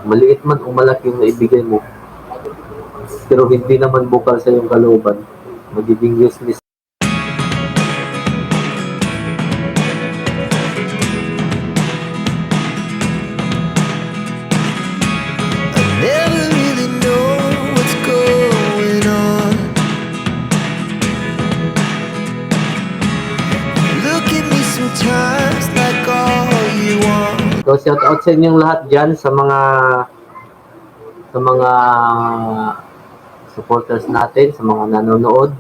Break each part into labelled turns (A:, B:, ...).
A: Maliit man o malaki yung naibigay mo, pero hindi naman bukal sa iyong kalooban, magiging useless.
B: Never really know what's going on. Look at me sometimes like all you want.
A: So shout out sa inyong lahat dyan sa mga supporters natin, sa mga nanonood.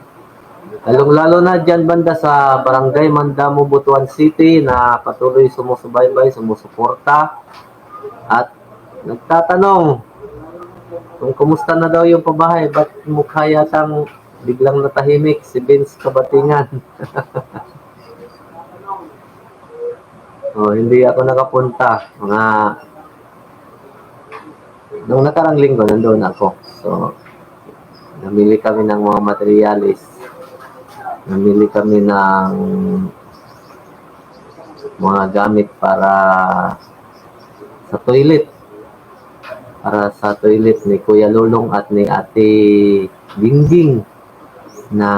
A: Lalong-lalo na dyan banda sa Barangay Mandamo, Butuan City na patuloy sumusubaybay, sumusuporta at nagtatanong kung kumusta na daw yung pabahay, ba't mukha yatang biglang natahimik si Vince Kabatingan. Hindi ako nakapunta. Nung nakarang linggo, nandun ako. So, namili kami ng mga materialis. Namili kami ng mga gamit para sa toilet. Para sa toilet ni Kuya Lulong at ni Ate Dingging na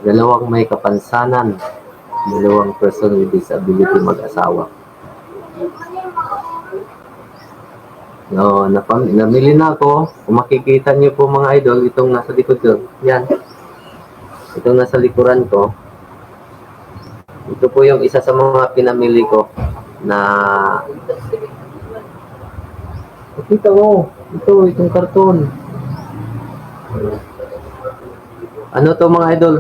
A: dalawang may kapansanan, dalawang person with disability mag-asawa. Namili na ako. Kung makikita niyo po mga idol, itong nasa likod ko. Yan. Itong nasa likuran ko. Ito po yung isa sa mga pinamili ko na kita mo. Itong karton. Ano to mga idol?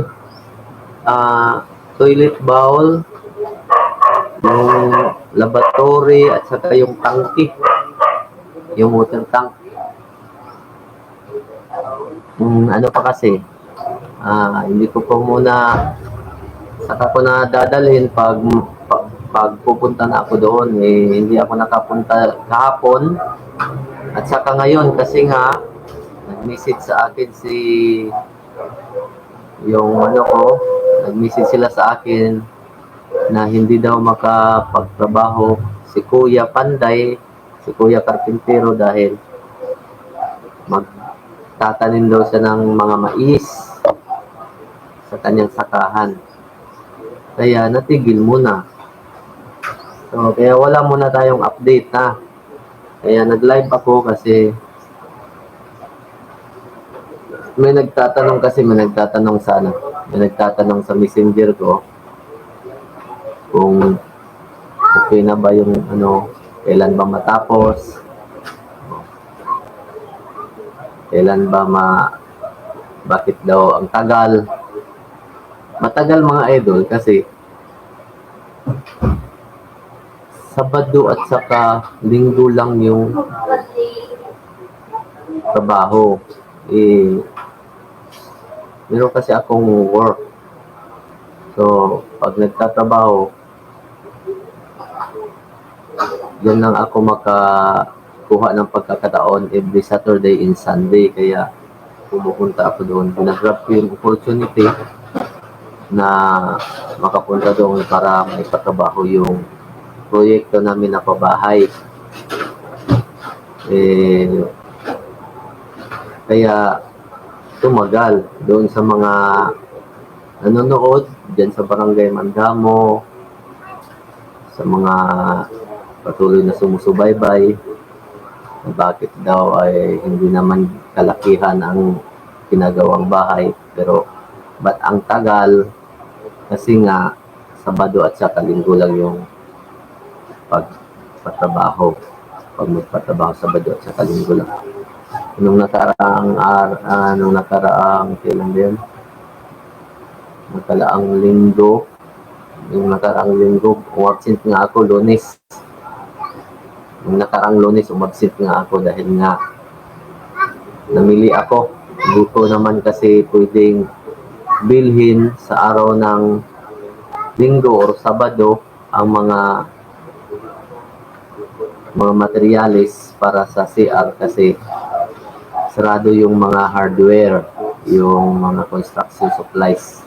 A: Toilet bowl, yung lavatory at saka yung tangki. Yung water tank. Ano pa kasi? Hindi ko po muna saka ko na dadalhin pag pupunta na ako doon. Hindi ako nakapunta kahapon at saka ngayon kasi nga nag-message sa akin nag-message sila sa akin na hindi daw makapagtrabaho si Kuya Panday, si Kuya Carpintero dahil magtatanim daw siya ng mga mais sa kanyang sakahan. Kaya natigil muna. So, kaya wala muna tayong update na. Kaya nag-live ako kasi may nagtatanong sa messenger ko kung okay na ba yung kailan ba matapos, bakit daw ang matagal mga idol kasi Sabado at saka Linggo lang yung trabaho. Meron kasi akong work. So, pag nagtatrabaho, yan lang ako makakuha ng pagkakataon every Saturday and Sunday. Kaya pumupunta ako doon. Pinagrab ko yung opportunity na makapunta doon para maipatrabaho yung proyekto namin na pabahay. Kaya tumagal doon sa mga nanonood dyan sa Barangay Mandamo, sa mga patuloy na sumusubaybay, bakit daw ay hindi naman kalakihan ang ginagawang bahay, pero ba't ang tagal? Kasi nga Sabado at saka Linggo lang yung pagpatrabaho. Pag magpatrabaho Sabado at saka Linggo lang. Nung nakaraang kailan din? Nakaraang linggo, umabsent nga ako Lunes. Nung nakaraang Lunes, umabsent nga ako dahil nga namili ako. Hindi ko naman kasi pwedeng bilhin sa araw ng Linggo or Sabado ang mga materyales para sa CR kasi sarado yung mga hardware, yung mga construction supplies.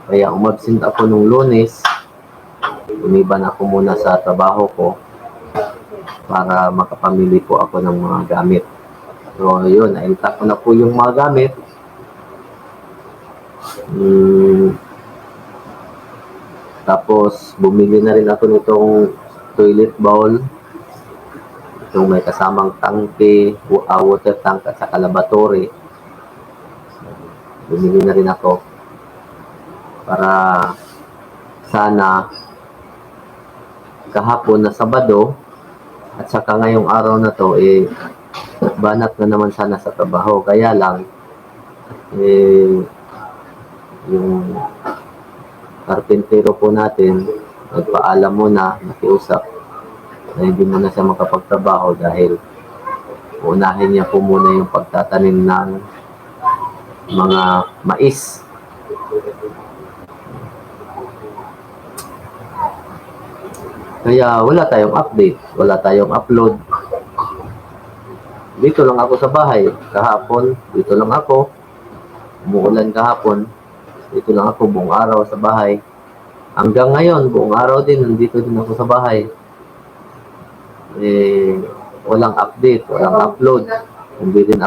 A: Kaya umabsent ako nung Lunes Umiban ako muna sa trabaho ko para makapamili po ako ng mga gamit. So, yun, naintak ko na po yung mga gamit. Tapos, bumili na rin ako nitong toilet bowl. Itong may kasamang tangke, water tank at saka lavatory. Bumili na rin ako para sana kahapon na Sabado at saka ngayong araw na to banat na naman sana sa trabaho. Kaya lang yung karpentero po natin nagpaalam muna, nakiusap na hindi muna siya makapagtrabaho dahil unahin niya po muna yung pagtatanim ng mga mais. Kaya wala tayong update, wala tayong upload. Dito lang ako sa bahay. Kahapon, dito lang ako. Umuulan kahapon. Dito lang ako buong araw sa bahay. Hanggang ngayon, buong araw din, nandito din ako sa bahay. Walang update, walang upload. Hindi rin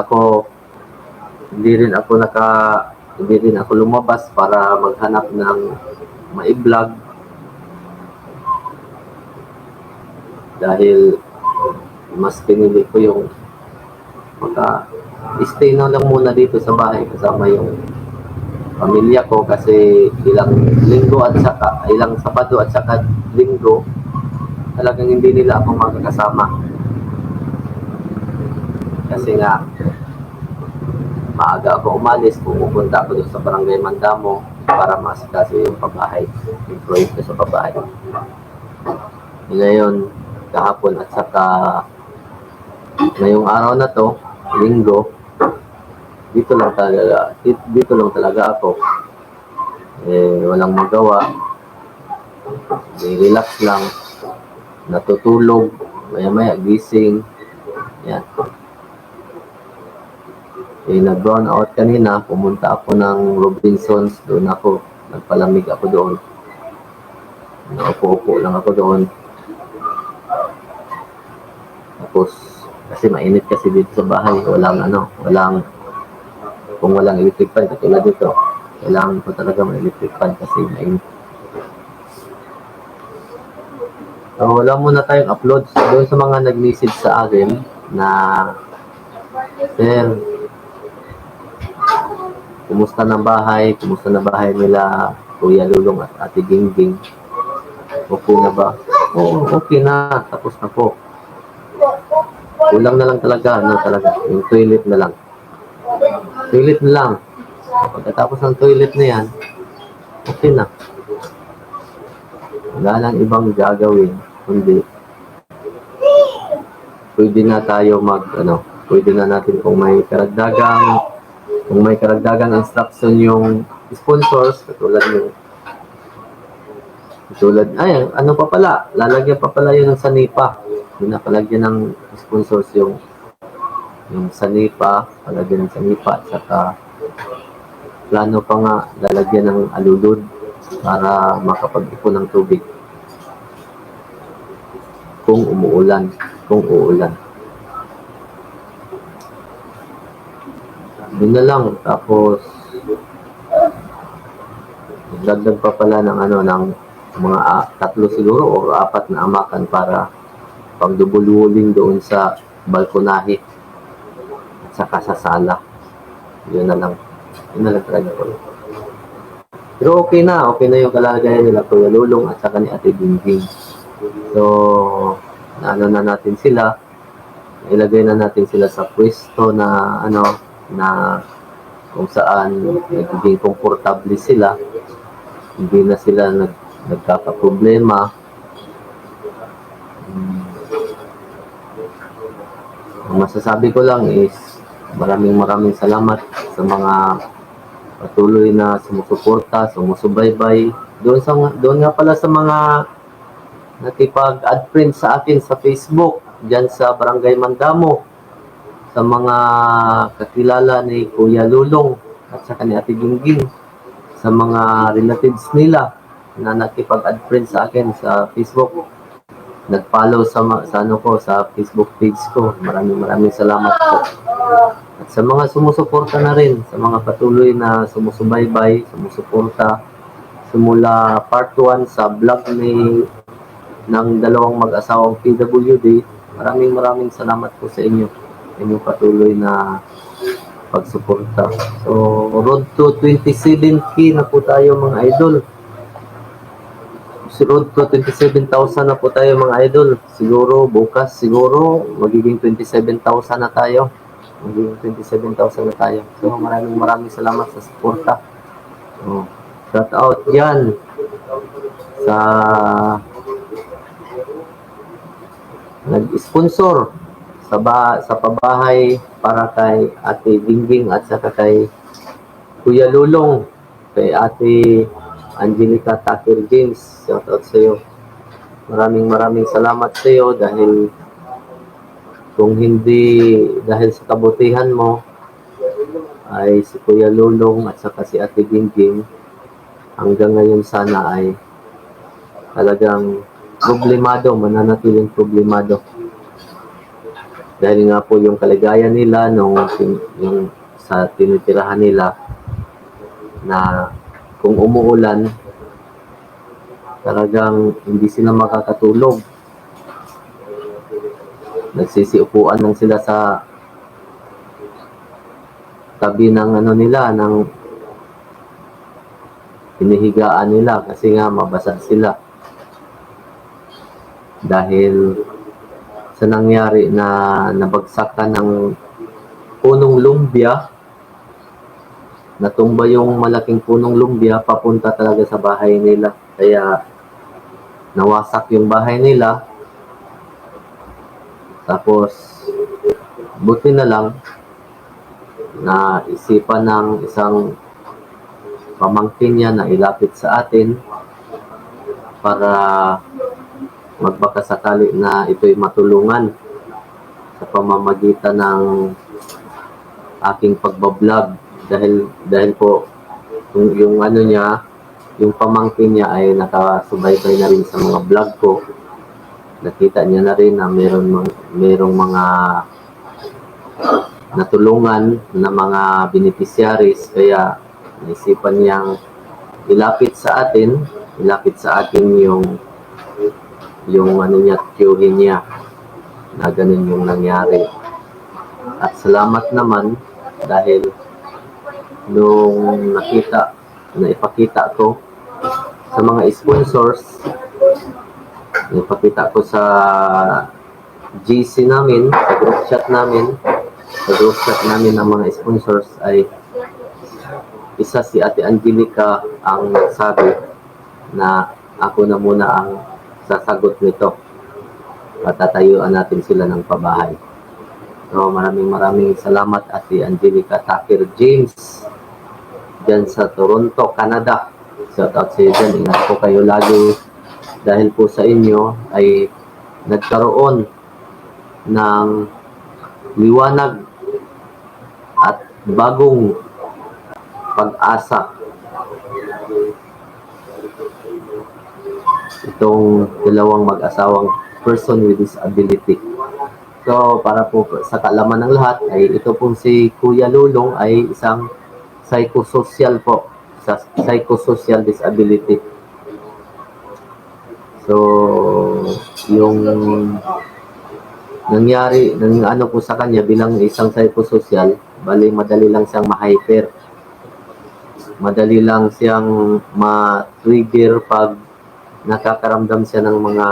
A: ako lumabas para maghanap ng mai-vlog. Dahil mas pinili ko yung stay na lang muna dito sa bahay kasama yung pamilya ko kasi ilang Sabado at saka Linggo talagang hindi nila ako magkakasama. Kasi nga maaga ako umalis, pupunta ako doon sa Barangay Mandamo para masikaso yung pabahay, yung proyekto sa pabahay. Ngayon, kahapon at saka ngayong araw na to, Linggo, dito lang talaga ako. Walang magawa. Relax lang. Natutulog. Maya-maya gising. Yan. Nag-brown out kanina. Pumunta ako ng Robinsons. Doon ako. Nagpalamig ako doon. Naupo-upo lang ako doon. Tapos, kasi mainit kasi dito sa bahay. Kung walang electric fan, katulad dito, kailangan ko talaga may electric fan kasi mainit. So, wala muna tayong upload. So, doon sa mga nag-message sa akin na, Sir, kumusta na bahay? Kumusta na bahay nila Kuya Lulong at Ate Gingging? Okay na ba? Oo, okay na. Tapos na po. Kulang na lang talaga, yung toilet na lang. Toilet na lang. Pagkatapos ng toilet na yan, okay na. Wala nang ibang gagawin, kundi pwede na tayo pwede na natin kung may karagdagang instruction yung sponsors, lalagyan pa pala yun ng sanipa. Pinapalagyan ng sponsors yung sanipa, palagyan ng sanipa, at saka plano pa nga lalagyan ng alulod para makapag-ipon ng tubig kung uulan. Yun na lang. Tapos dagdag pa pala ng mga 3 siguro o 4 na amakan para pagdubululing doon sa balkonahe at saka sa sala. Yun na lang talaga po. Pero okay na yung kalagayan nila Kuya Lulong at saka ni Ate Gingging. So, na natin sila, ilagay na natin sila sa pwesto na kung saan nagiging komportable sila, hindi na sila nagkakaproblema. Ang masasabi ko lang is maraming salamat sa mga patuloy na sumusuporta, sumusubaybay. Doon nga pala sa mga nakipag-add friends sa akin sa Facebook, dyan sa Barangay Mandamo, sa mga kakilala ni Kuya Lulong at saka ni Ate Gingging, sa mga relatives nila. na nakipag-add friend sa akin sa Facebook. Nag-follow sa Facebook page ko. Maraming salamat po. At sa mga sumusuporta na rin, sa mga patuloy na sumusubaybay, sumusuporta, simula part 1 sa vlog ng dalawang mag-asawang PWD, maraming salamat po sa inyo. Inyong patuloy na pagsuporta. So, road to 27K na po tayo mga idol. Road to 27,000 na po tayo mga idol. Siguro bukas, magiging 27,000 na tayo. Magiging 27,000 na tayo. So maraming salamat sa suporta. Shout out yan sa nag-sponsor sa pabahay para kay Ate Bingbing at saka kay Kuya Lulong, kay Ate Angelica Takir James. Shout out sa iyo. Maraming salamat sa iyo dahil kung hindi dahil sa kabutihan mo ay si Kuya Lulong at saka si Ate Bingbing hanggang ngayon sana ay talagang mananatiling problemado. Dahil nga po yung kaligayan nila yung sa tinitirahan nila na kung umuulan, talagang hindi sila makakatulog. Nagsisiupuan lang sila sa tabi ng ng hinihigaan nila kasi nga mabasa sila. Dahil sa nangyari na nabagsakan ng punong lumbia, natumba yung malaking punong lumbia papunta talaga sa bahay nila. Kaya nawasak yung bahay nila. Tapos buti na lang na isipan ng isang pamangkin niya na ilapit sa atin para magbakasakali na ito'y matulungan sa pamamagitan ng aking pagbablog. Dahil po yung yung pamangkin niya ay nakasubaybay na rin sa mga vlog ko. Nakita niya na rin na merong mga natulungan na mga beneficiaries, kaya naisipan niyang ilapit sa atin yung tiyuhin niya na ganun yung nangyari. At salamat naman dahil nung ipakita ko sa mga sponsors, ipakita ko sa GC namin, sa group chat namin ng mga sponsors, ay isa si Ate Angelica ang nagsabi na ako na muna ang sasagot nito at tatayuan natin sila ng pabahay. So maraming salamat Ate Angelica Takir James dyan sa Toronto, Canada. Shout out sa iyo dyan. Ingat po kayo lagi dahil po sa inyo ay nagkaroon ng liwanag at bagong pag-asa itong dalawang mag-asawang person with disability. So, para po sa kaalaman ng lahat, ay ito pong si Kuya Lulong ay isang psychosocial po, sa psychosocial disability. So, yung nangyari, po sa kanya bilang isang psychosocial, bali madali lang siyang ma-hyper. Madali lang siyang ma-trigger pag nakakaramdam siya ng mga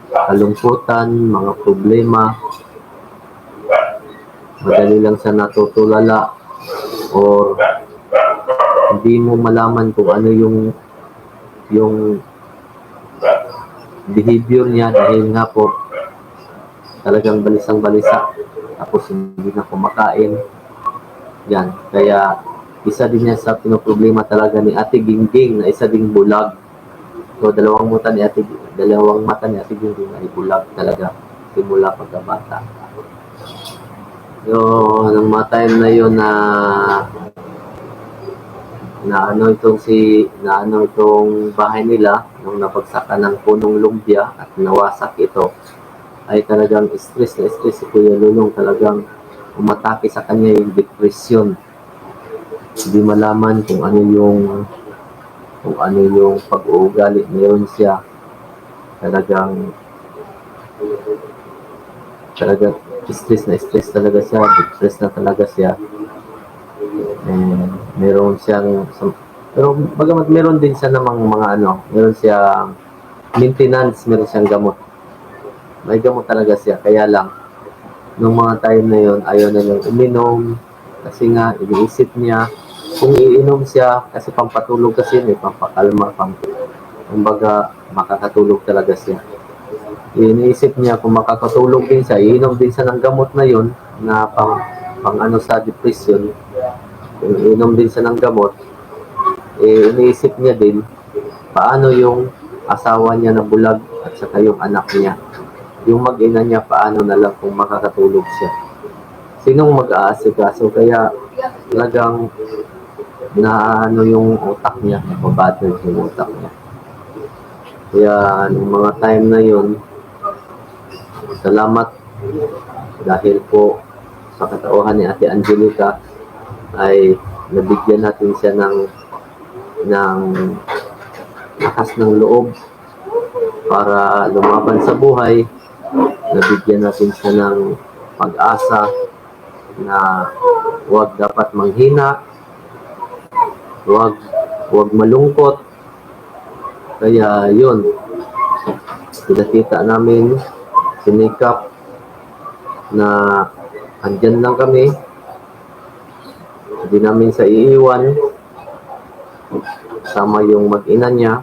A: kalungkutan, mga problema. Madali lang siya natutulala or hindi mo malaman kung ano yung behavior niya dahil nga po talagang balisang-balisa, tapos hindi na kumakain. Yan, kaya isa din yan sa pinoproblema talaga ni Ate Gingging na isa ding bulag. So dalawang mata ni Ate Gingging ay bulag talaga simula pagkabata. So nang mga time na yon na na itong bahay nila nung nabagsakan ng punong lumpia at nawasak ito, ay talagang stress na stress si Kuya Lulong. Talagang umatake sa kanya yung depression. Hindi malaman kung ano yung pag-uugali meron siya. Talagang stress talaga siya, depressed na talaga siya. And pero bagamat meron din siya namang meron siyang maintenance, meron siyang gamot. May gamot talaga siya, kaya lang nung mga time na yon ayaw na niyang uminom kasi nga iniisip niya kung iinom siya kasi pampatulog kasi yun, pampakalma, kumbaga makakatulog talaga siya. Iniisip niya kung makakatulog din siya, iinom din siya ng gamot na yun na pang sa depression. Kung iinom din siya ng gamot, iniisip niya din paano yung asawa niya na bulag at saka yung anak niya. Yung mag-ina niya, paano na lang kung makakatulog siya. Sinong mag-aasikaso? Kaya talagang yung utak niya, nababattle yung utak niya. Kaya nung mga time na yun, salamat dahil po sa katauhan ni Ate Angelica ay nabigyan natin siya ng lakas ng loob para lumaban sa buhay. Nabigyan natin siya ng pag-asa na huwag dapat manghina, huwag malungkot. Kaya yun, pinakita namin, sinikap na andyan lang kami, hindi namin sa iiwan, sama yung mag-ina niya.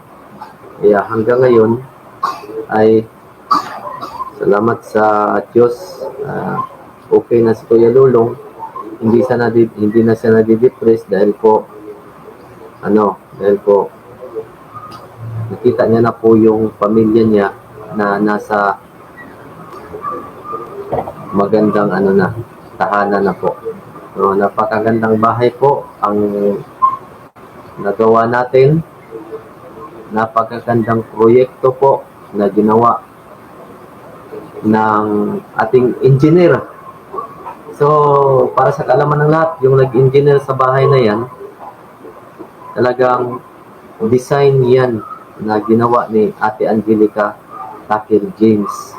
A: Kaya hanggang ngayon ay salamat sa Diyos, okay na si Kuya Lulong. Hindi na siya nadidepress dahil po nakita niya na po yung pamilya niya na nasa magandang tahanan na po. So, napakagandang bahay po ang nagawa natin. Napakagandang proyekto po na ginawa ng ating engineer. So, para sa kalaman ng lahat, yung nag-engineer sa bahay na yan, talagang design yan na ginawa ni Ate Angelica Takir James.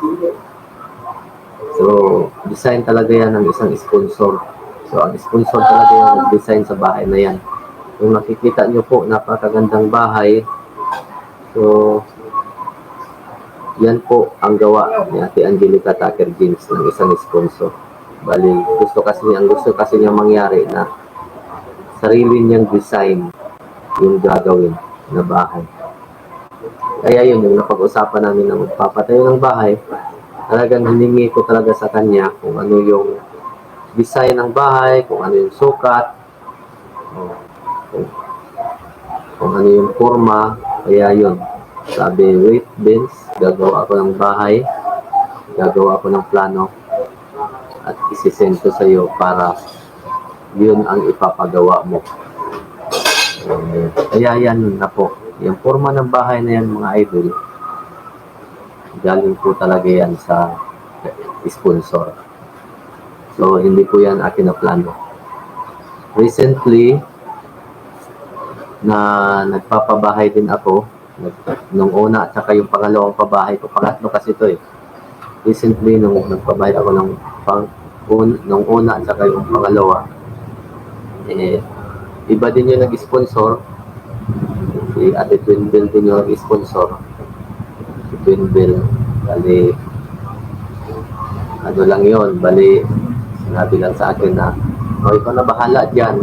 A: So, design talaga yan ng isang sponsor. So, ang sponsor talaga yung nag-design sa bahay na yan. Kung nakikita nyo po, napakagandang bahay. So, yan po ang gawa ni Ate Angelica Takir James ng isang sponsor. Bali, gusto kasi niya mangyari na sarili niyang design yung gagawin na bahay. Kaya yun, yung napag-usapan namin na magpapatayo ng bahay, talagang hiningi ko talaga sa kanya kung ano yung design ng bahay, kung ano yung sukat, kung ano yung forma. Kaya yun, sabi, wait Vince, gagawa ako ng bahay, gagawa ako ng plano at isisend ko sa iyo para yun ang ipapagawa mo. Kaya yan na po, yung forma ng bahay na yan mga idol, galing po talaga yan sa sponsor. So hindi po yan akin na plano. Recently na nagpapabahay din ako nung una at saka yung pangalawang pabahay ko, pangatlo kasi ito eh. Recently nung nagpabahay ako nung una at saka yung pangalawa, iba din yung nag-sponsor. Si Ate Twinbell din yung nag-sponsor. Si Twinbell, bali lang yun, bali sinabi lang sa akin na ikaw na bahala dyan,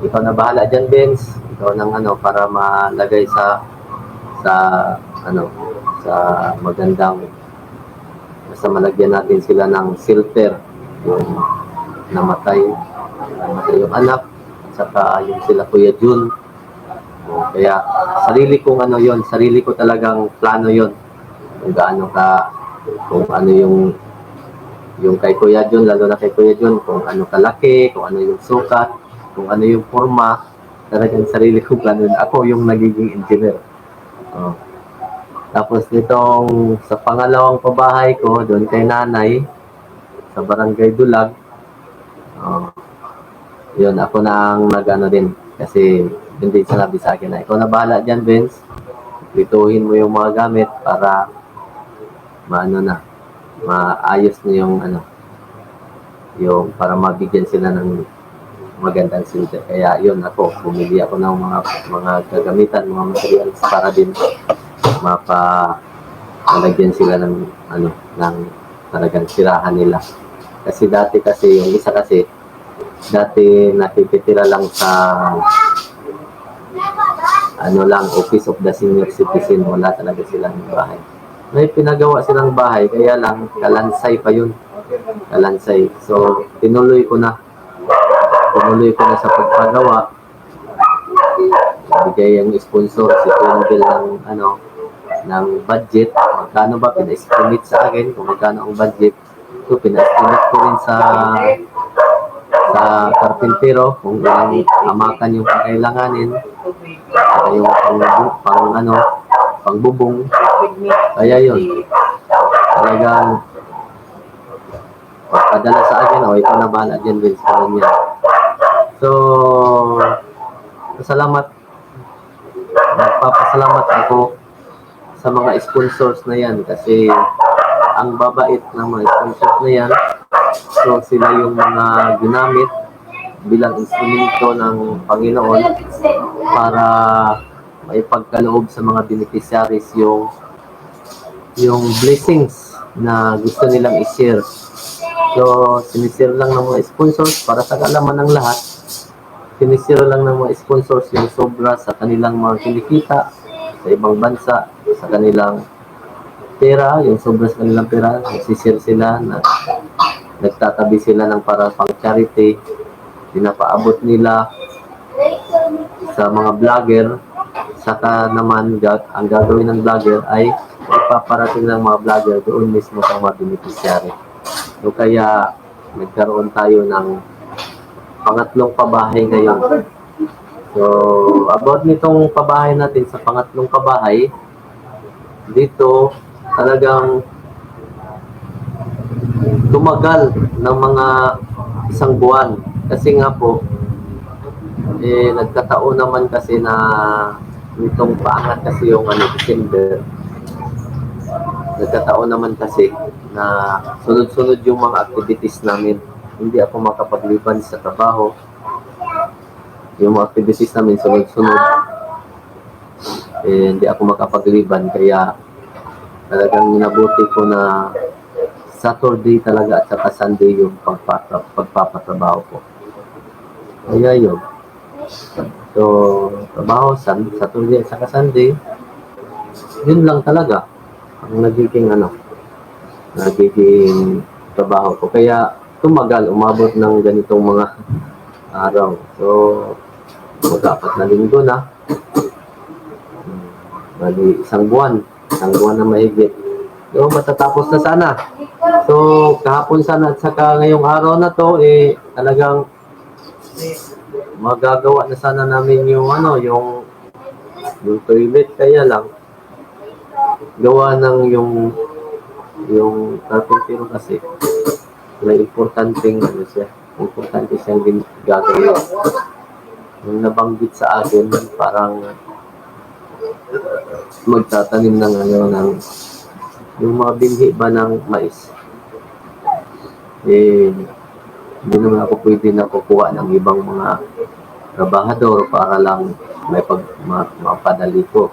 A: ikaw na bahala dyan Benz, ikaw nang para malagay sa magandang, basta malagyan natin sila ng shelter, yung namatay yung anak at saka yung sila Kuya Jun. Kaya sarili ko talagang plano yon, kung ano yung kay Kuya Jun, lalo na kay Kuya Jun, kung ano kalaki, kung ano yung sukat. kung ano yung forma, talagang sarili ko ganun. Ako yung nagiging engineer. Oh. Tapos nitong sa pangalawang pabahay ko, doon kay nanay, sa Barangay Dulag, oh, yun, ako na ang nag-ano din. Kasi hindi sinabi sa akin na, ikaw na bahala dyan, Vince. Lituhin mo yung mga gamit para maano na, maayos na yung ano, yung para mabigyan sila ng magandang silver. Kaya yun, ako, bumili ako ng mga gagamitan, mga materials para din malagyan sila ng ano, ng talagang sirahan nila. Kasi dati kasi, yung isa kasi, dati nakikitira lang sa ano lang, Office of the Senior Citizen, wala talaga silang bahay. May pinagawa silang bahay, kaya lang, kalansay pa yun. Kalansay. So, tinuloy ko na sa pagpagawa. Bigay ang sponsor si Tundel ng ano, ng budget. Magkano ba pina-estimate sa akin kung magkano ang budget. So, pina-estimate ko rin sa karpintero kung ilang amakan yung kailanganin. Saka yung pangbubong. Kaya yun. Talagang pagpadala sa akin, ito na bahala dyan din sa kanya. So, nagpapasalamat ako sa mga sponsors na yan kasi ang babait ng mga sponsors na yan. So, sila yung mga ginamit bilang instrumento ng Panginoon para maipagkaloob sa mga beneficiaries yung blessings na gusto nilang i-share. So, sinishare lang ng mga sponsors para sa kaalaman ng lahat. Sinishare lang ng mga sponsors yung sobra sa kanilang mga kinikita sa ibang bansa, sa kanilang pera, yung sobra sa kanilang pera, nagsishare sila, nagtatabi sila ng para pang charity, pinapaabot nila sa mga vlogger, saka naman ang gagawin ng vlogger ay ipaparating ng mga vlogger doon mismo sa mga beneficiary. So kaya nagkaroon tayo ng pangatlong pabahay ngayon. So about nitong pabahay natin sa pangatlong pabahay, dito talagang tumagal ng mga isang buwan. Kasi nga po, nagkataon naman kasi na nitong paangat kasi yung December. Nagkataon naman kasi na sunod-sunod yung mga activities namin. Hindi ako makapagliban sa trabaho. Yung mga activities namin sunod-sunod. Hindi ako makapagliban kaya talagang inabuti ko na Saturday talaga at saka Sunday yung pagpapatrabaho ko. Kaya yun. So, trabaho Saturday at saka Sunday, yun lang talaga ang nagiging trabaho ko. Kaya tumagal, umabot ng ganitong mga araw. So, mag-apat na linggo na. Bali, isang buwan na mahigit. So, matatapos na sana. So, kahapon sana at saka ngayong araw na to, talagang magagawa na sana namin yung toilet. Kaya lang, gawa ng yung carpentero kasi may importante siyang gagawin. Yung nabanggit sa akin, parang magtatanim ng yung mga binhi ba ng mais. Hindi naman ako pwede na kukuha ng ibang mga trabahador para lang may mapadali ko.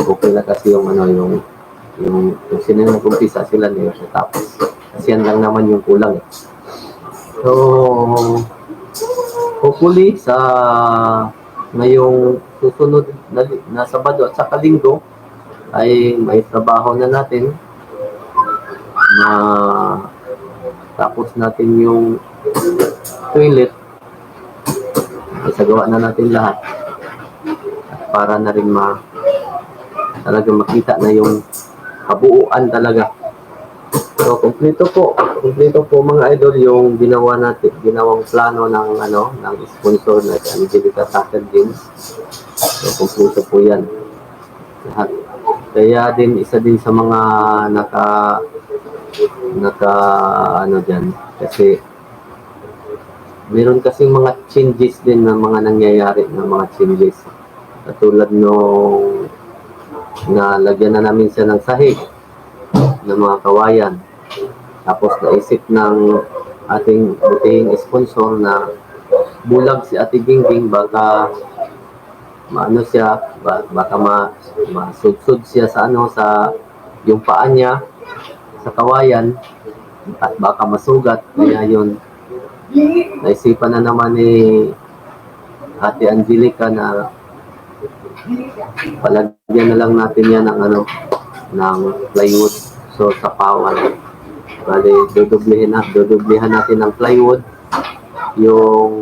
A: Okay na kasi yung sino nag-umpisa sila niyo tapos kasi yan lang naman yung kulang. So hopefully sa ngayong susunod na Sabado at saka Linggo ay may trabaho na natin na tapos natin yung toilet, isagawa na natin lahat at para na rin talaga makita na yung kabuuan talaga So, kumpleto po mga idol yung ginawang plano ng ng sponsor na si Angelica Tucker Games. So, kumpleto po 'yan. Lahat. Kaya din isa din sa mga naka ano diyan kasi meron kasing mga changes din na mga nangyayari ng mga changes. Katulad nung nalagyan na namin siya ng sahig ng mga kawayan. Tapos naisip ng ating butihing sponsor na bulag si Ate Gingging, baka maano siya, baka masudsud siya sa sa yung paa niya sa kawayan at baka masugat. Kaya yun, naisipan na naman ni Ate Angelica na palagyan na lang natin yan ng ng plywood. So sa pawan, bali dodoblehan natin ng plywood yung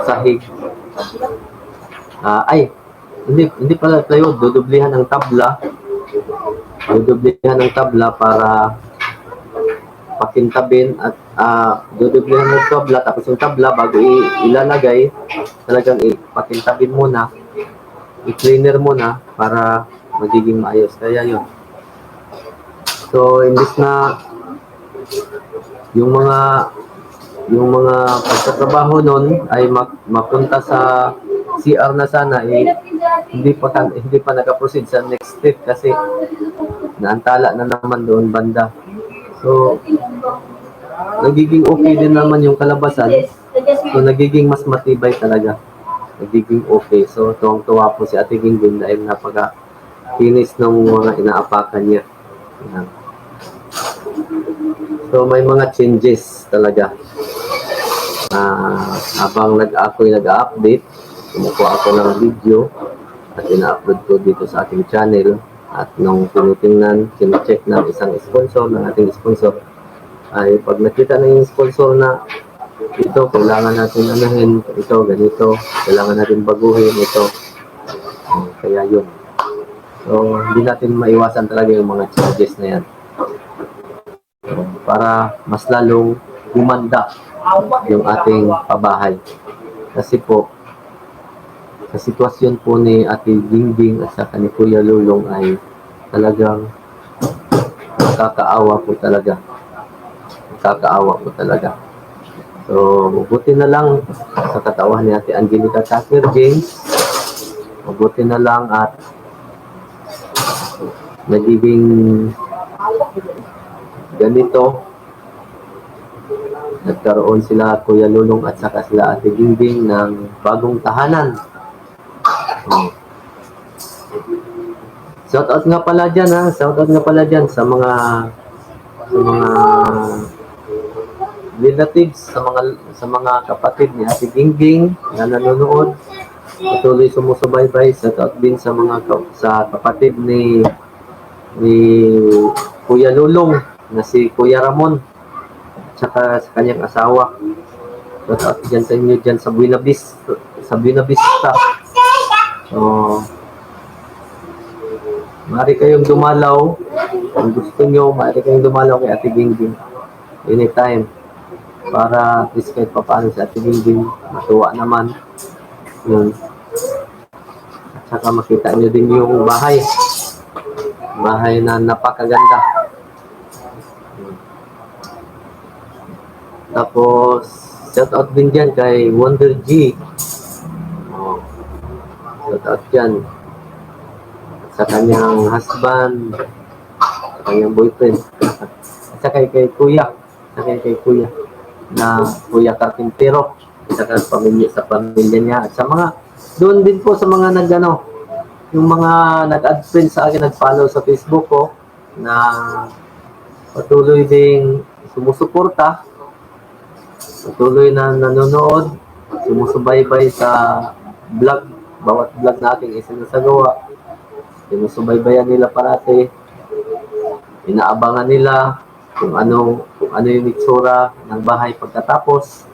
A: sahig. Hindi pala plywood, dodoblehan ng tabla. Dodoblehan ng tabla para pakintabin at dodoblehan ng tabla, tapos yung tabla bago ilalagay talagang pakintabin muna, i-cleaner muna para magiging maayos. Kaya yun. So imbis na yung mga pagtatrabaho nun ay mapunta sa CR na sana, hindi pa naka-proceed sa next step kasi naantala na naman doon banda. So nagiging okay din naman yung kalabasan. So nagiging mas matibay talaga. Nagiging okay. So tuwang-tuwa po si Ate Gingging dahil napaka-finish ng mga inaapakan niya. Yan. So may mga changes talaga. Habang ako'y nag-update, kumukuha ako ng video at ina-upload ko dito sa ating channel. At nung tinitingnan, kine-check ng isang sponsor, ng ating sponsor, ay pag nakita na yung sponsor na ito, kailangan natin anahin, ito, ganito, kailangan natin baguhin, ito. Kaya yun. So, hindi natin maiwasan talaga yung mga changes na yan. Para mas lalong gumanda yung ating pabahay. Kasi po, sa sitwasyon po ni Ate Gingging at saka ni Kuya Lulong ay talagang nakakaawa po talaga. Nakakaawa po talaga. So, mabuti na lang sa katawan ni Ate Angelica Tucker Games. Mabuti na lang at nagiging ganito. Nagkaroon sila Kuya Lulong at saka sila Ate Gingging ng bagong tahanan. Shoutout nga pala dyan shoutout nga pala dyan sa mga relatives, sa mga kapatid ni Ate Gingging na nanonood, patuloy sumusubaybay. Shoutout din sa kapatid ni Kuya Lulong na si Kuya Ramon at saka sa kanyang asawa. Shoutout dyan sa inyo dyan sa Buena Vista. So, maaari kayong dumalaw. Kung gusto nyo, maaari kayong dumalaw kay Ate Gingging anytime. Para at least kahit papaano si Ate Gingging matuwa naman. Yun. At saka makita nyo din yung bahay. Bahay na napakaganda. Tapos, shoutout din dyan kay Wonder G. Shoutout dyan sa kanyang husband, sa kanyang boyfriend, at saka kay Kuya, na Kuya Carpintero, sa pamilya niya, at sa mga, doon din po sa mga yung mga nag-add friends sa akin, nag-follow sa Facebook ko, na patuloy ding sumusuporta, patuloy na nanonood, sumusubaybay sa bawat vlog na ating isinasagawa. Sinusubaybayan nila parati. Inaabangan nila kung ano yung itsura ng bahay pagkatapos.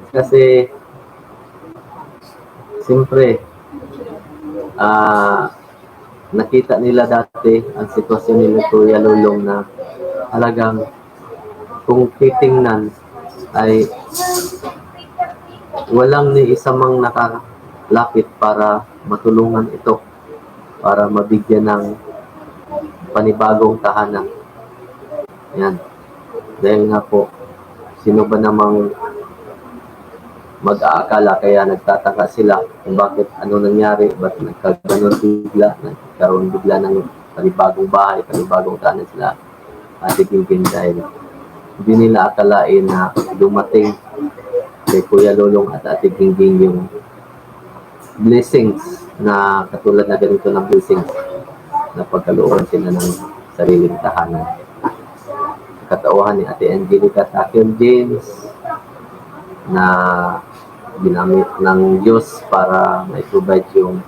A: Kasi siyempre nakita nila dati ang sitwasyon nila Kuya Lulong na talagang kung titingnan ay walang ni isa mang nakalapit para matulungan ito, para mabigyan ng panibagong tahanan. Yan. Dahil nga po, sino ba namang mag-aakala, kaya nagtataka sila kung bakit ano nangyari, ba't nagkaganon bigla, nagkaroon bigla ng panibagong bahay, panibagong tahanan sila Ate Gingging, dahil hindi nila akalain na dumating kay Kuya Lulong at Ate Gingging yung blessings na katulad na ganito ng blessings na pagkalooban sila ng sariling tahanan. Katauhan ni Ate Angelica Takil James na ginamit ng Diyos para mai-provide yung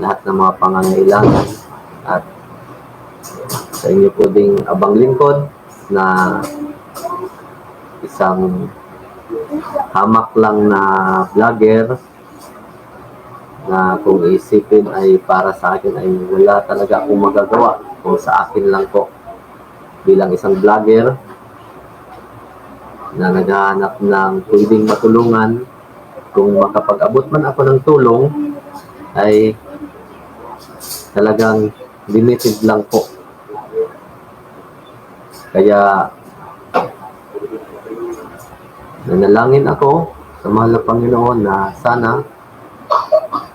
A: lahat ng mga pangangailangan, at sa inyo po ding abang lingkod na isang hamak lang na vlogger na kung isipin ay para sa akin ay wala talaga akong magagawa kung sa akin lang po bilang isang vlogger na naghahanap ng pwedeng matulungan. Kung makapag-abot man ako ng tulong ay talagang limited lang po. Kaya nanalangin ako sa mahal na Panginoon na sana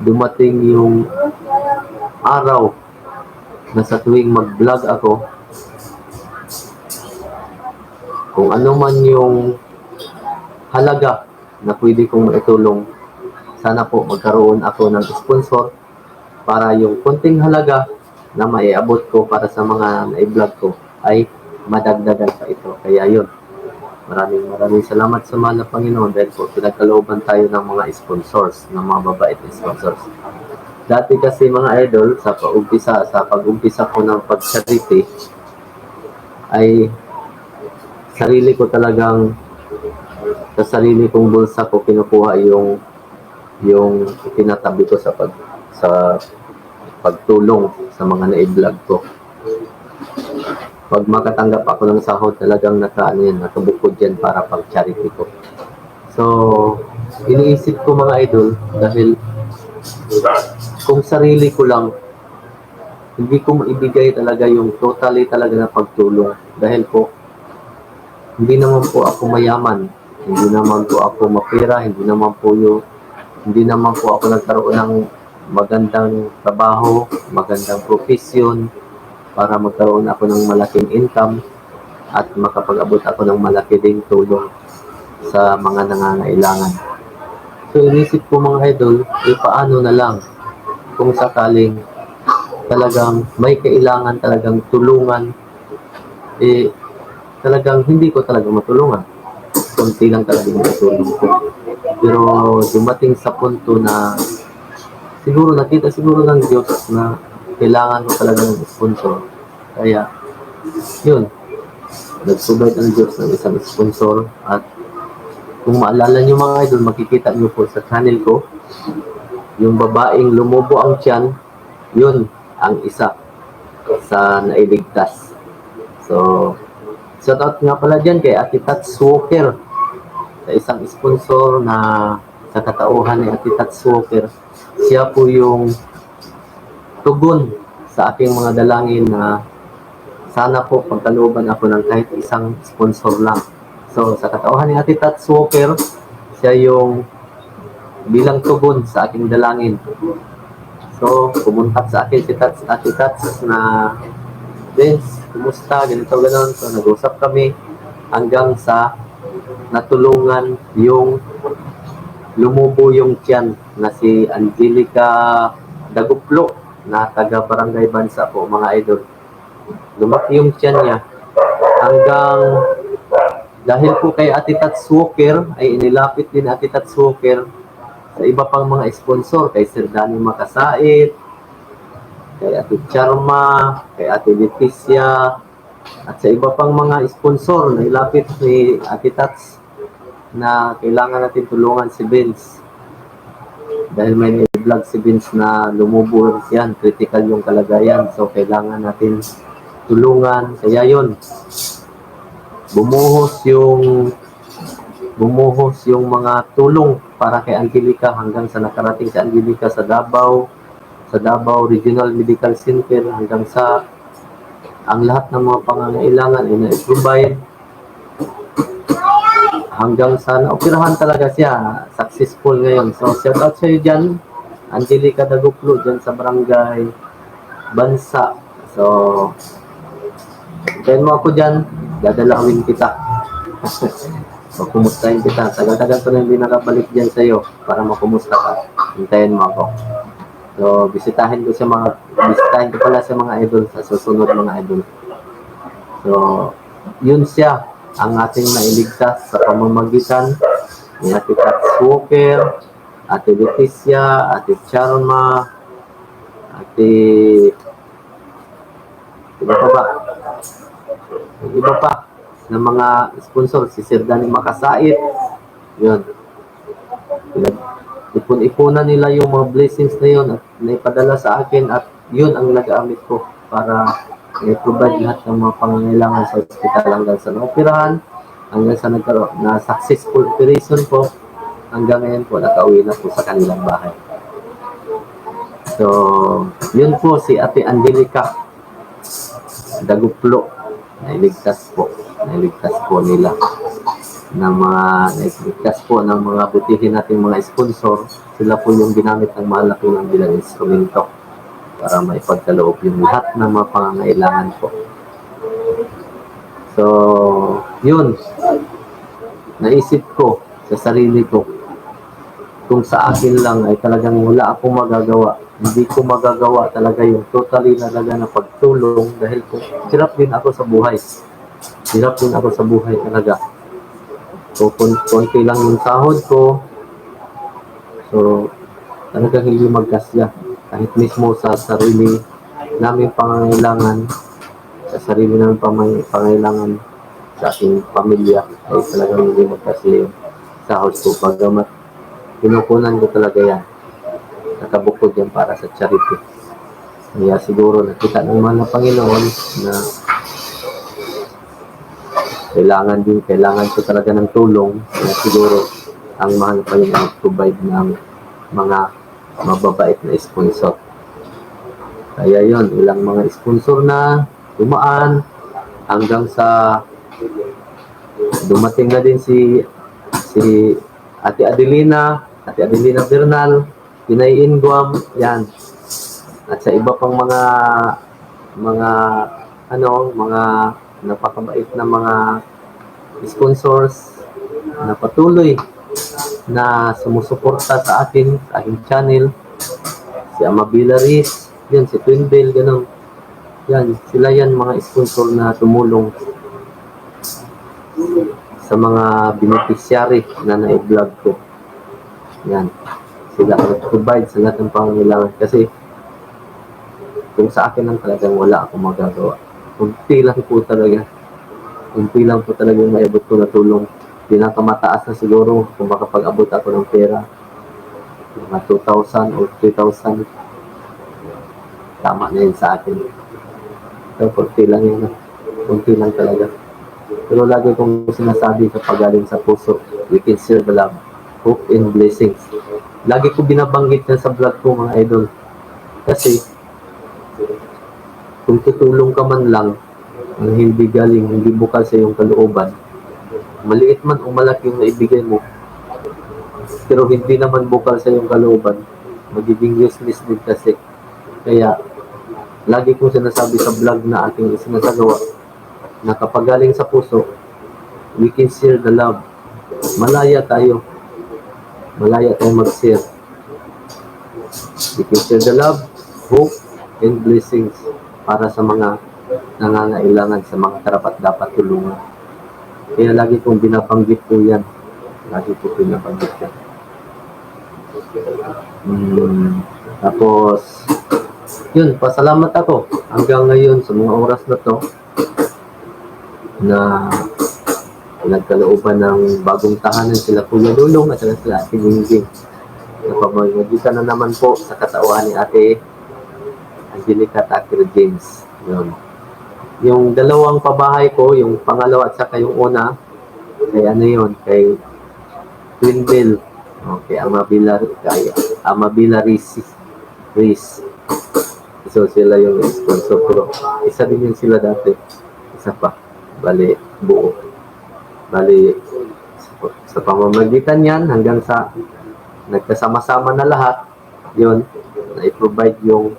A: dumating yung araw na sa tuwing mag-vlog ako, kung ano man yung halaga na pwede kong maitulong, sana po magkaroon ako ng sponsor para yung konting halaga na maiabot ko para sa mga na-vlog ko ay madagdagan pa ito. Kaya yun, maraming salamat sa mahal na Panginoon dahil po pinagkalooban tayo ng mga sponsors, ng mga mabait na sponsors. Dati kasi mga idol, sa pag-umpisa ko ng pag-charity, ay sarili ko talagang sa sarili kong bulsa ko kinukuha yung tinatabi ko sa pagtulong sa mga na-vlog ko. Pag makatanggap ako ng sahod, talagang nakabukod yan para pag-charity ko. So, iniisip ko mga idol, dahil kung sarili ko lang, hindi ko maibigay talaga yung totally talaga na pagtulong. Dahil po, hindi naman po ako mayaman, hindi naman po ako mapera, hindi naman po ako nagkaroon ng magandang trabaho, magandang profesyon para magkaroon ako ng malaking income at makapag-abot ako ng malaki ding tulong sa mga nangangailangan. So inisip ko mga idol, paano na lang kung sakaling talagang may kailangan talagang tulungan, talagang hindi ko talaga matulungan. Kunti lang talaga yung matulong ko. Pero dumating sa punto na nakita siguro ng Diyos na kailangan ko talaga ng sponsor. Kaya, yun. Nag-provide ang Diyos ng isang sponsor. At kung maalala nyo mga idol, makikita nyo po sa channel ko, yung babaeng lumubo ang tiyan, yun ang isa sa nailigtas. So, shout out nga pala dyan kay Ate Tats Walker, sa isang sponsor na sa katauhan ni Ate Tats Walker. Siya po yung tugon sa aking mga dalangin na sana po pagkalooban ako ng kahit isang sponsor lang. So, sa katauhan ni Ate Tats Walker, siya yung bilang tugon sa aking dalangin. So, pumunta sa akin si Ate Tats na, Vince, kumusta? Ganito, ganon. So, nag-usap kami hanggang sa natulungan yung lumubo yung tiyan na si Angelica Daguplo na taga Barangay Bansa po mga idol. Lumaki yung tiyan niya hanggang dahil po kay Ate Tats Walker ay inilapit din Ate Tats Walker sa iba pang mga sponsor, kay Sir Danny Makasait, kay Ate Charma, kay Ate Leticia, at sa iba pang mga sponsor na ilapit ni Ate Tats na kailangan natin tulungan si Vince. Dahil may vlog si Vince na lumubur yan, critical yung kalagayan. So, kailangan natin tulungan. Kaya yun, bumuhos yung mga tulong para kay Angelica hanggang sa nakarating si Angelica sa Davao Regional Medical Center, hanggang sa ang lahat ng mga pangangailangan ay na-provide, hanggang sa naoperahan talaga siya, successful ngayon. So, shout out sa iyo dyan, Angelica Daguplo, dyan sa Barangay Bansa. So, hintayin mo ako dyan, dadalawin kita. So, kumustahin kita. Tagal-tagal ko na hindi nakabalik dyan sa iyo para makumusta ka. Hintayin mo ako. So, bisitahin ko pala sa mga idol, sa susunod mga idol. So, yun siya ang ating nailigtas sa pamamagitan ni Ate Katz Walker, Ate Leticia, Ate Charma, Ate... Iba pa ng mga sponsor, si Sir Danny Makasait. Yun. Ipon-ipunan nila yung mga blessings na yun at naipadala sa akin, at yun ang nagamit ko para i-provide lahat ng mga pangangailangan sa ospital hanggang sa naoperahan, hanggang sa nagkaroon na successful operation po, hanggang ngayon po nakauwi na po sa kanilang bahay. So, yun po si Ate Angelica Daguplo. Nailigtas po nila nailigtas po ng mga butihin nating mga sponsor. Sila po yung ginamit ng malaki ng bilang instrumento para maipagkaloob yung lahat ng mga pangangailangan po. So, yun. Naisip ko sa sarili ko, kung sa akin lang ay talagang wala akong magagawa. Hindi ko magagawa talaga yung totally talaga na pagtulong, dahil ko hirap din ako sa buhay. Hirap din ako sa buhay talaga. So, konti lang yung sahod ko. So, talagang hindi magkasya. Kahit mismo sa sarili namin pangangailangan, sa sarili namin pangangailangan sa aking pamilya, ay talagang hindi magkasya yung sahod ko. Pagamat pinukunan ko talaga yan. Nakabukod yan para sa charity. Kaya siguro nakita ng mga Panginoon na kailangan ko talaga ng tulong. Kaya siguro ang mahal pa yung provide ng mga mababait na sponsor. Kaya yon, ilang mga sponsor na dumaan hanggang sa dumating na din si Ate Adelina Bernal, Pinay Inguam, yan. At sa iba pang mga napakabait na mga sponsors na patuloy na sumusuporta sa akin, sa aking channel. Si Amabila Riz, yan, si Twin Bell, ganun. Yan, sila yan mga sponsor na tumulong sa mga beneficiary na na-vlog ko. Yan. Sila ang provide sa lahat ng pangangailangan. Kasi kung sa akin lang talagang wala akong magagawa. Kunti lang po talaga yung maibot ko na tulong. Pinakamataas na siguro kung makapag-abot ako ng pera, mga 2,000 or 3,000, tama na yun sa akin. So, kunti lang yun. Kunti lang talaga. Pero lagi kong sinasabi kapag galing sa puso, we can serve the love, hope, and blessings. Lagi ko binabanggit na sa vlog ko, mga idol. Kasi, kung tutulong ka man lang, ang hindi bukal sa iyong kalooban, maliit man o malaki yung naibigay mo, pero hindi naman bukal sa iyong kalooban, magiging useless din kasi. Kaya, lagi kong sinasabi sa vlog na aking isinasagawa, na kapag galing sa puso, we can share the love. Malaya tayo mag-share. We can share the love, hope, and blessings para sa mga nangangailangan, sa mga karapat-dapat tulungan. Kaya lagi kong binabanggit po yan. Tapos, yun, pasalamat ako hanggang ngayon sa mga oras na to na nagkalooban ng bagong tahanan sila Kuya Lulong at sila Ate Gingging. na pamamagitan na naman po sa katauhan ni Ate Angelica Tucker James. Yun. Yung dalawang pabahay ko, yung pangalawa at saka yung una, kay ano yun, kay Twinville. Okay, Amabila Reese. So sila yung sponsor ko. Isa din yun sila dati. Isa pa. Bali, buo. Bali, sa pamamagitan yan, hanggang sa nagkasama-sama na lahat, yun, na-provide yung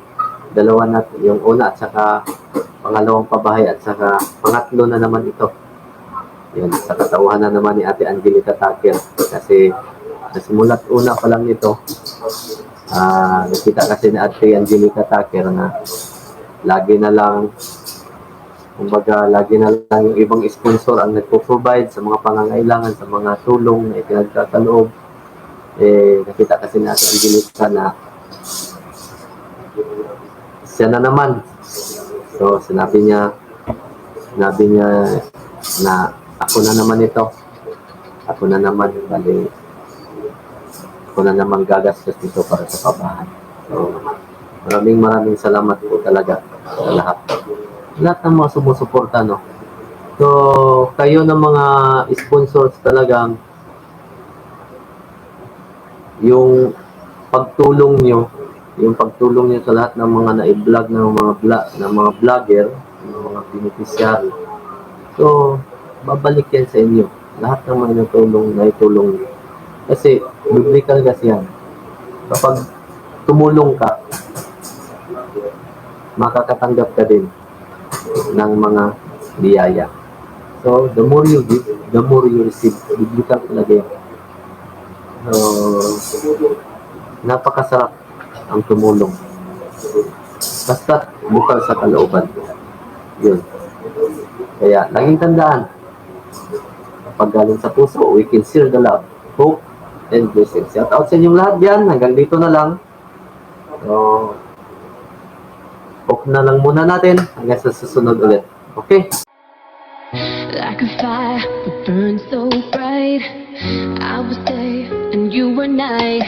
A: dalawa na, yung una at saka pangalawang pabahay at saka pangatlo na naman ito. Yun, sa katauhan na naman ni Ate Angelica Tucker. Kasi nasimulat una pa lang nito, nakita kasi ni Ate Angelica Tucker na lagi na lang, kumbaga, lagi na lang yung ibang sponsor ang nagpo-provide sa mga pangangailangan, sa mga tulong na ipinagkakaloob. Nakita kasi ni Ate Angelica na siya na naman. So, sinabi niya na ako na naman ito. Ako na naman, bali, ako na naman gagastos dito para sa pabahay. So, maraming salamat po talaga sa lahat. Lahat ng mga sumusuporta, no? So, kayo ng mga sponsors talaga, yung pagtulong nyo sa lahat ng mga na-vlog ng mga vlogger, ng mga beneficiary. So, babalik yan sa inyo. Lahat ng mga naitulong nyo. Kasi, biblical kasi yan. Kapag tumulong ka, makakatanggap ka din ng mga biyaya. So, the more you give, the more you receive. Biblical talaga yan. So, napakasarap ang tumulong. Basta bukal sa kalooban. Yun. Kaya, laging tandaan, kapag galing sa puso, we can share the love, hope, and blessings. Shout out sa inyong lahat dyan. Hanggang dito na lang. So, hope na lang muna natin hanggang sa susunod ulit. Okay?
C: Like a fire that burns so bright, I was day and you were night.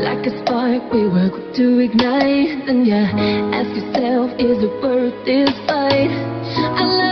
C: Like a spark we were quick to ignite. Then you ask yourself, is it worth this fight? I